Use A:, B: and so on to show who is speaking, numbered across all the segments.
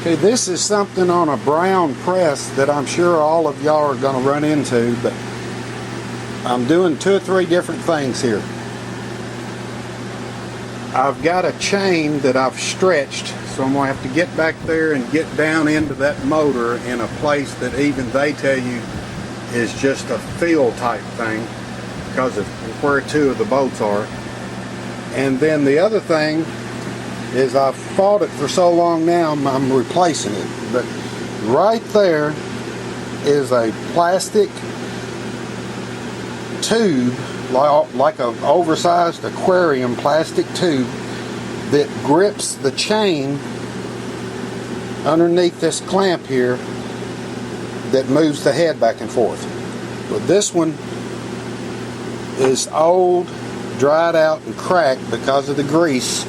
A: Okay, this is something on a brown press that I'm sure all of y'all are going to run into, but I'm doing 2 or 3 different things here. I've got a chain that I've stretched, so I'm going to have to get back there and get down into that motor in a place that even they tell you is just a feel type thing because of where 2 of the bolts are. And then the other thing is I've fought it for so long now I'm replacing it. But right there is a plastic tube, like an oversized aquarium plastic tube that grips the chain underneath this clamp here that moves the head back and forth. But this one is old, dried out and cracked because of the grease.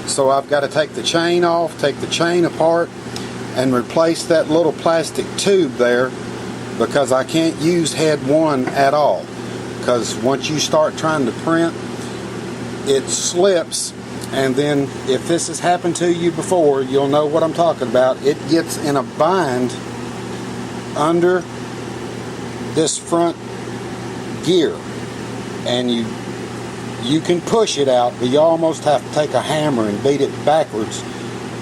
A: So I've got to take the chain off, take the chain apart and replace that little plastic tube there because I can't use head 1 at all. Because once you start trying to print, it slips, and then if this has happened to you before, you'll know what I'm talking about. It gets in a bind under this front gear, and you can push it out, but you almost have to take a hammer and beat it backwards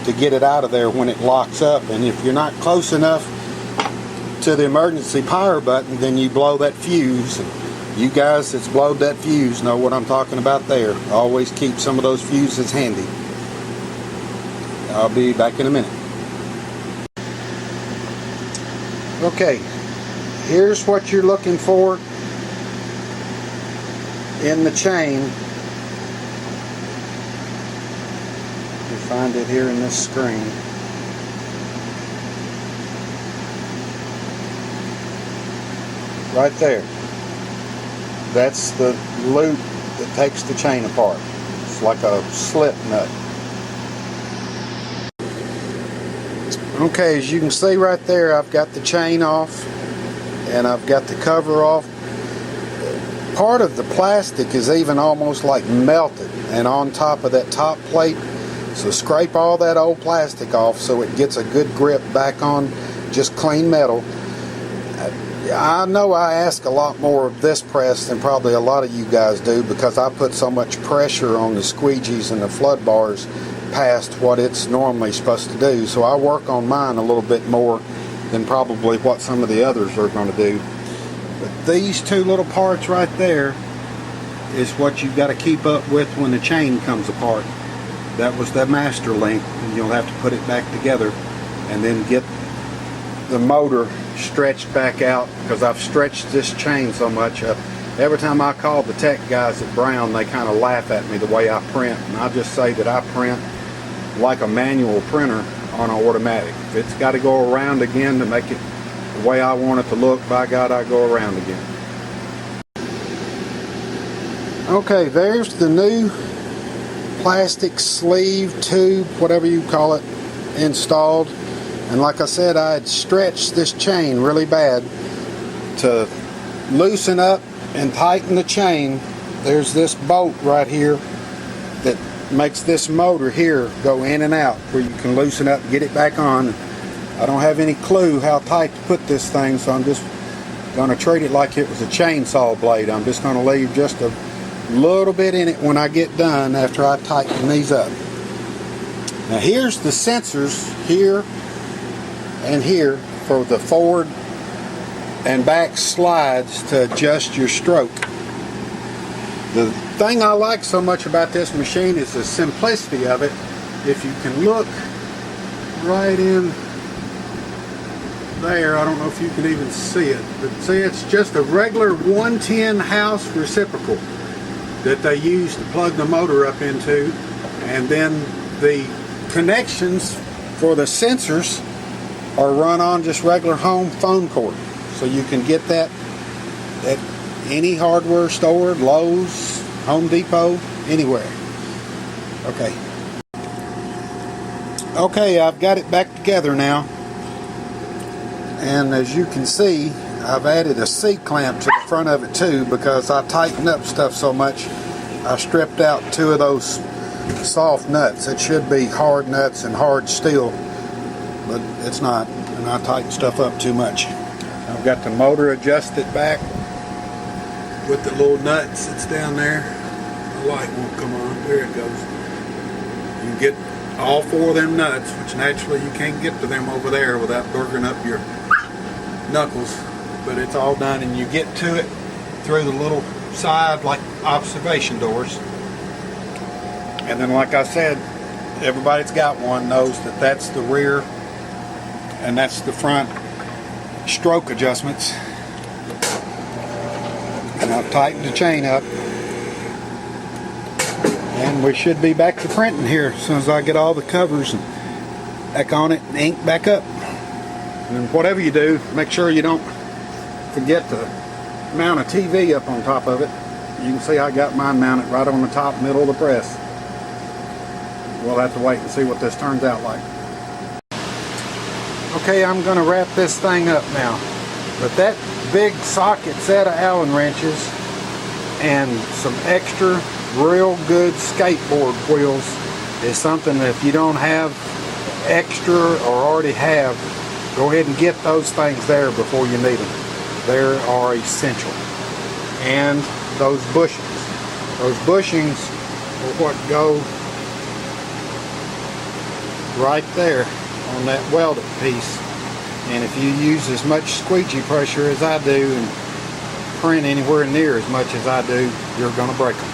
A: to get it out of there when it locks up. And if you're not close enough to the emergency power button, then you blow that fuse. You guys that's blowed that fuse know what I'm talking about there. Always keep some of those fuses handy. I'll be back in a minute. Okay, here's what you're looking for in the chain. You find it here in this screen. Right there. That's the loop that takes the chain apart. It's like a slip nut. Okay, as you can see right there, I've got the chain off and I've got the cover off. Part of the plastic is even almost like melted and on top of that top plate. So scrape all that old plastic off so it gets a good grip back on just clean metal. I know I ask a lot more of this press than probably a lot of you guys do because I put so much pressure on the squeegees and the flood bars past what it's normally supposed to do. So I work on mine a little bit more than probably what some of the others are going to do. But these 2 little parts right there is what you've got to keep up with when the chain comes apart. That was the master link, and you'll have to put it back together and then get the motor stretched back out because I've stretched this chain so much. Every time I call the tech guys at Brown, they kind of laugh at me the way I print, and I just say that I print like a manual printer on an automatic. If it's got to go around again to make it the way I want it to look, by God, I go around again. Okay, there's the new plastic sleeve tube, whatever you call it, installed. And like I said, I had stretched this chain really bad to loosen up and tighten the chain. There's this bolt right here that makes this motor here go in and out where you can loosen up and get it back on. I don't have any clue how tight to put this thing, so I'm just going to treat it like it was a chainsaw blade. I'm just going to leave just a little bit in it when I get done after I tighten these up. Now here's the sensors here and here for the forward and back slides to adjust your stroke. The thing I like so much about this machine is the simplicity of it. If you can look right in there, I don't know if you can even see it, but see, it's just a regular 110 house reciprocal that they use to plug the motor up into, and then the connections for the sensors are run on just regular home phone cord. So you can get that at any hardware store, Lowe's, Home Depot, anywhere. Okay, I've got it back together now. And as you can see, I've added a C-clamp to the front of it too, because I tightened up stuff so much. I stripped out 2 of those soft nuts. It should be hard nuts and hard steel, but it's not, and I tighten stuff up too much. I've got the motor adjusted back with the little nut that's down there. The light won't come on. There it goes. You can get all 4 of them nuts, which naturally you can't get to them over there without burgering up your knuckles, but it's all done, and you get to it through the little side like observation doors. And then, like I said, everybody that's got one knows that that's the rear and that's the front stroke adjustments. And I've tightened the chain up, and we should be back to printing here as soon as I get all the covers back on it and ink back up. And whatever you do, make sure you don't forget to mount a TV up on top of it. You can see I got mine mounted right on the top middle of the press. We'll have to wait and see what this turns out like. Okay, I'm going to wrap this thing up now. But that big socket set of Allen wrenches and some extra real good skateboard wheels is something that if you don't have extra or already have, go ahead and get those things there before you need them. They are essential. And those bushings. Those bushings are what go right there on that welded piece. And if you use as much squeegee pressure as I do and print anywhere near as much as I do, you're going to break them.